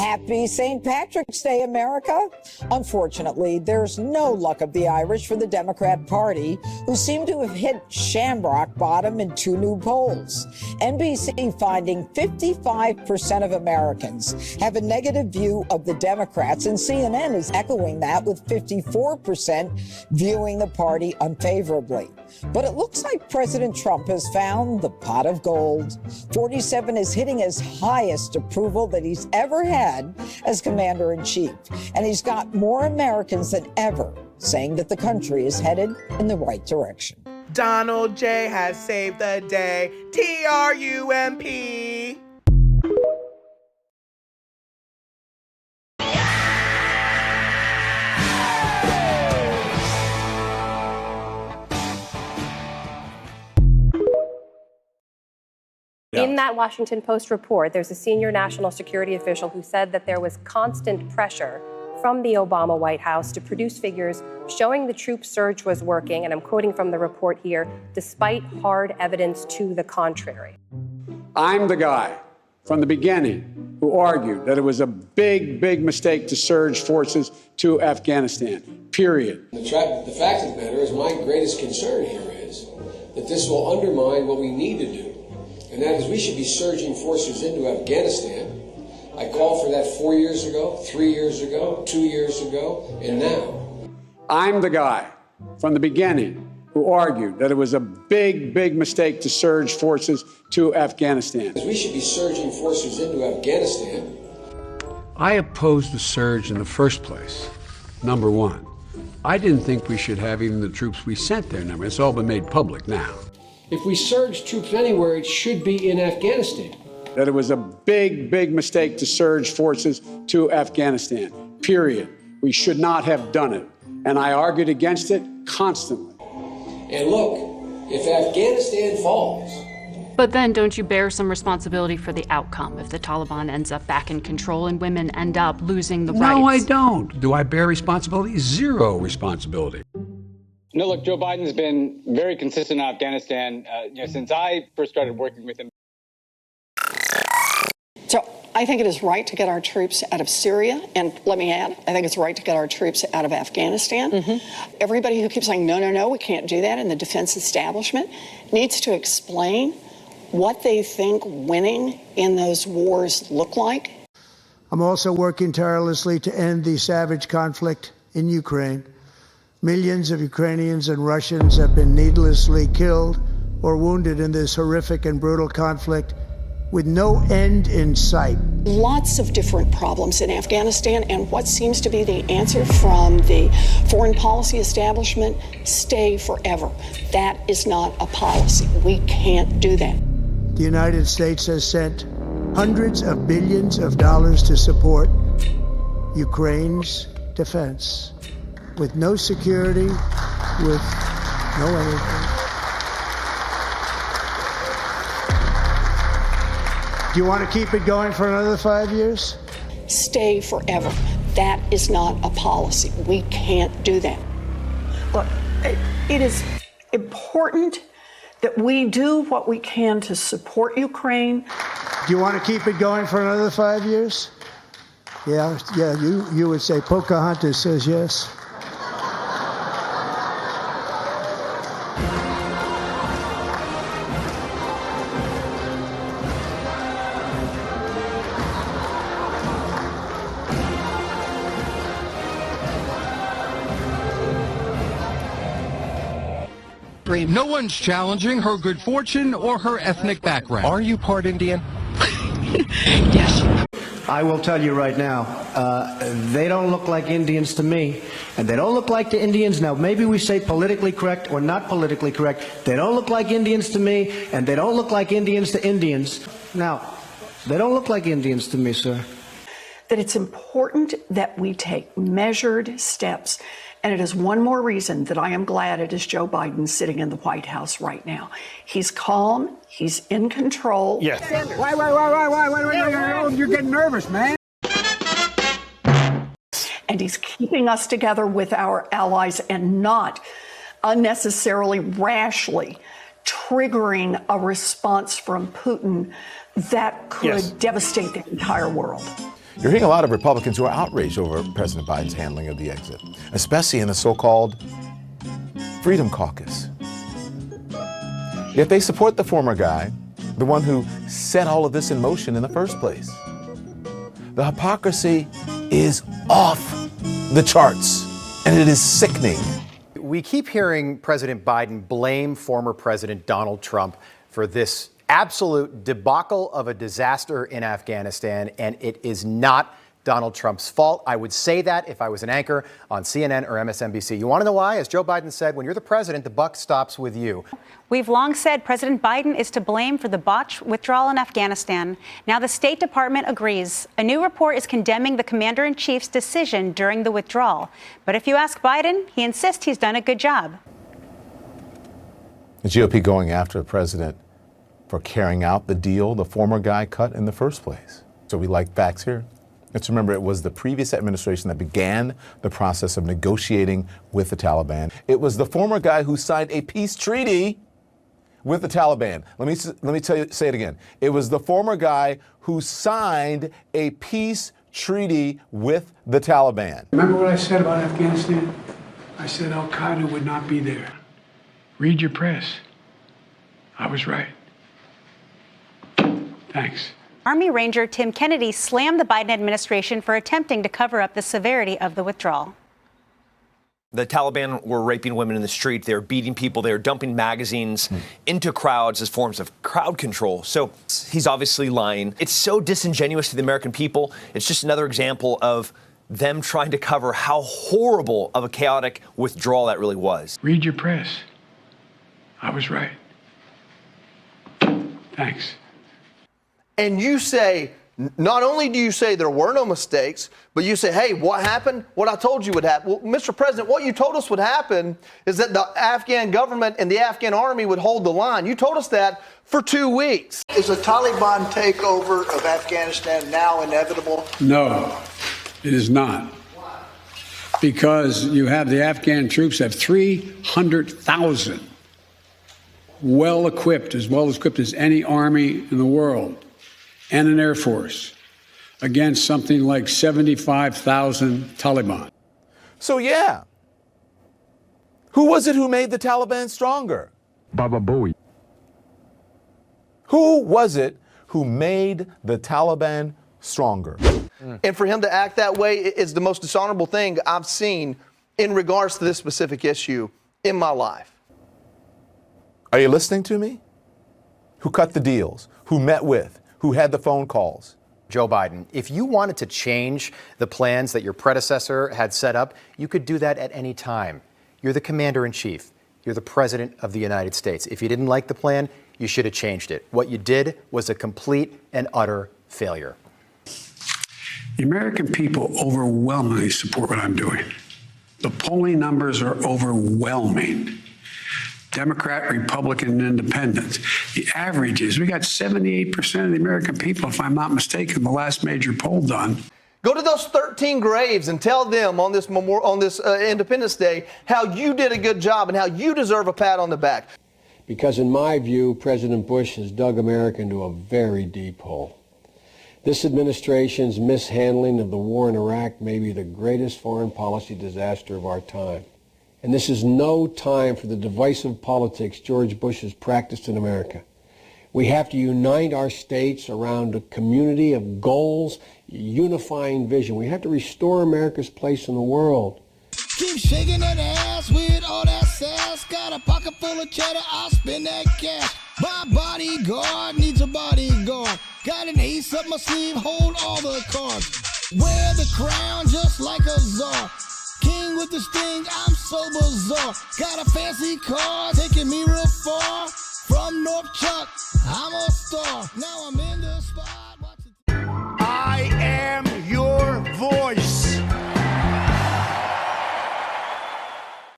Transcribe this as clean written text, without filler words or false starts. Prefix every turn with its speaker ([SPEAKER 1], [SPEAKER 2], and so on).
[SPEAKER 1] Happy St. Patrick's Day, America. Unfortunately, there's no luck of the Irish for the Democrat Party, who seem to have hit shamrock bottom in 2 new polls. NBC finding 55% of Americans have a negative view of the Democrats, and CNN is echoing that with 54% viewing the party unfavorably. But it looks like President Trump has found the pot of gold. 47 is hitting his highest approval that he's ever had as commander-in-chief. And he's got more Americans than ever saying that the country is headed in the right direction.
[SPEAKER 2] Donald J. has saved the day. TRUMP.
[SPEAKER 3] In that Washington Post report, there's a senior national security official who said that there was constant pressure from the Obama White House to produce figures showing the troop surge was working, and I'm quoting from the report here, despite hard evidence to the contrary.
[SPEAKER 4] I'm the guy from the beginning who argued that it was a big, big mistake to surge forces to Afghanistan, period.
[SPEAKER 5] The fact of the matter is, my greatest concern here is that this will undermine what we need to do. And that is, we should be surging forces into Afghanistan. I called for that 4 years ago, 3 years ago, 2 years ago, and now.
[SPEAKER 4] I'm the guy from the beginning who argued that it was a big, big mistake to surge forces to Afghanistan.
[SPEAKER 5] We should be surging forces into Afghanistan.
[SPEAKER 6] I opposed the surge in the first place. Number one, I didn't think we should have even the troops we sent there. Number, it's all been made public now.
[SPEAKER 5] If we surge troops anywhere, it should be in Afghanistan.
[SPEAKER 4] That it was a big, big mistake to surge forces to Afghanistan, period. We should not have done it. And I argued against it constantly.
[SPEAKER 5] And look, if Afghanistan falls...
[SPEAKER 7] But then don't you bear some responsibility for the outcome if the Taliban ends up back in control and women end up losing the rights?
[SPEAKER 6] No, I don't. Do I bear responsibility? Zero responsibility.
[SPEAKER 8] No, look, Joe Biden's been very consistent in Afghanistan since I first started working with him.
[SPEAKER 9] So I think it is right to get our troops out of Syria. And let me add, I think it's right to get our troops out of Afghanistan. Everybody who keeps saying, no, no, no, we can't do that in the defense establishment needs to explain what they think winning in those wars look like.
[SPEAKER 10] I'm also working tirelessly to end the savage conflict in Ukraine. Millions of Ukrainians and Russians have been needlessly killed or wounded in this horrific and brutal conflict with no end in sight.
[SPEAKER 9] Lots of different problems in Afghanistan, and what seems to be the answer from the foreign policy establishment, stay forever. That is not a policy. We can't do that.
[SPEAKER 10] The United States has sent hundreds of billions of dollars to support Ukraine's defense. With no security, with no anything. Do you want to keep it going for another 5 years?
[SPEAKER 9] Stay forever. That is not a policy. We can't do that.
[SPEAKER 11] Look, it is important that we do what we can to support Ukraine.
[SPEAKER 10] Do you want to keep it going for another 5 years? Yeah, you would say Pocahontas says yes.
[SPEAKER 12] No one's challenging her good fortune or her ethnic background.
[SPEAKER 13] Are you part Indian?
[SPEAKER 11] Yes.
[SPEAKER 14] I will tell you right now, they don't look like Indians to me, and they don't look like to Indians. Now, maybe we say politically correct or not politically correct. They don't look like Indians to me, and they don't look like Indians to Indians. Now, they don't look like Indians to me, sir.
[SPEAKER 11] That it's important that we take measured steps. And it is one more reason that I am glad it is Joe Biden sitting in the White House right now. He's calm. He's in control.
[SPEAKER 10] Yes. Why, you're getting nervous, man.
[SPEAKER 11] And he's keeping us together with our allies and not unnecessarily, rashly triggering a response from Putin that could devastate the entire world.
[SPEAKER 13] You're hearing a lot of Republicans who are outraged over President Biden's handling of the exit, especially in the so-called Freedom Caucus. Yet they support the former guy, the one who set all of this in motion in the first place. The hypocrisy is off the charts, and it is sickening.
[SPEAKER 15] We keep hearing President Biden blame former President Donald Trump for this absolute debacle of a disaster in Afghanistan, and it is not Donald Trump's fault. I would say that if I was an anchor on CNN or MSNBC. You want to know why? As Joe Biden said, when you're the president, the buck stops with you.
[SPEAKER 16] We've long said President Biden is to blame for the botched withdrawal in Afghanistan. Now the State Department agrees. A new report is condemning the commander-in-chief's decision during the withdrawal. But if you ask Biden, he insists he's done a good job.
[SPEAKER 13] The GOP going after the president for carrying out the deal the former guy cut in the first place. So we like facts here. Let's remember it was the previous administration that began the process of negotiating with the Taliban. It was the former guy who signed a peace treaty with the Taliban. Let me say it again. It was the former guy who signed a peace treaty with the Taliban.
[SPEAKER 6] Remember what I said about Afghanistan? I said Al-Qaeda would not be there. Read your press. I was right. Thanks.
[SPEAKER 16] Army Ranger Tim Kennedy slammed the Biden administration for attempting to cover up the severity of the withdrawal.
[SPEAKER 17] The Taliban were raping women in the street. They were beating people. They were dumping magazines into crowds as forms of crowd control. So he's obviously lying. It's so disingenuous to the American people. It's just another example of them trying to cover how horrible of a chaotic withdrawal that really was.
[SPEAKER 6] Read your press. I was right. Thanks.
[SPEAKER 18] And you say, not only do you say there were no mistakes, but you say, hey, what happened? What I told you would happen. Well, Mr. President, what you told us would happen is that the Afghan government and the Afghan army would hold the line. You told us that for 2 weeks.
[SPEAKER 19] Is a Taliban takeover of Afghanistan now inevitable?
[SPEAKER 6] No, it is not. Because you have the Afghan troops have 300,000 well-equipped as any army in the world, and an Air Force against something like 75,000 Taliban.
[SPEAKER 13] So yeah, who was it who made the Taliban stronger?
[SPEAKER 6] Baba Booey.
[SPEAKER 13] Who was it who made the Taliban stronger?
[SPEAKER 18] And for him to act that way is the most dishonorable thing I've seen in regards to this specific issue in my life.
[SPEAKER 13] Are you listening to me? Who cut the deals? Who met with? Who had the phone calls?
[SPEAKER 15] Joe Biden, if you wanted to change the plans that your predecessor had set up, you could do that at any time. You're the commander-in-chief. You're the president of the United States. If you didn't like the plan, you should have changed it. What you did was a complete and utter failure.
[SPEAKER 6] The American people overwhelmingly support what I'm doing. The polling numbers are overwhelming. Democrat, Republican, and Independent. The average is we got 78% of the American people, if I'm not mistaken, the last major poll done.
[SPEAKER 18] Go to those 13 graves and tell them on this Independence Day how you did a good job and how you deserve a pat on the back.
[SPEAKER 5] Because in my view, President Bush has dug America into a very deep hole. This administration's mishandling of the war in Iraq may be the greatest foreign policy disaster of our time. And this is no time for the divisive politics George Bush has practiced in America. We have to unite our states around a community of goals, unifying vision. We have to restore America's place in the world.
[SPEAKER 20] Keep shaking that ass with all that sass. Got a pocket full of cheddar, I'll spend that cash. My bodyguard needs a bodyguard. Got an ace up my sleeve, hold all the cards. Wear the crown just like a czar. King with the sting, I'm so bizarre. Got a fancy car taking me real far. From North Chuck, I'm a star. Now I'm in the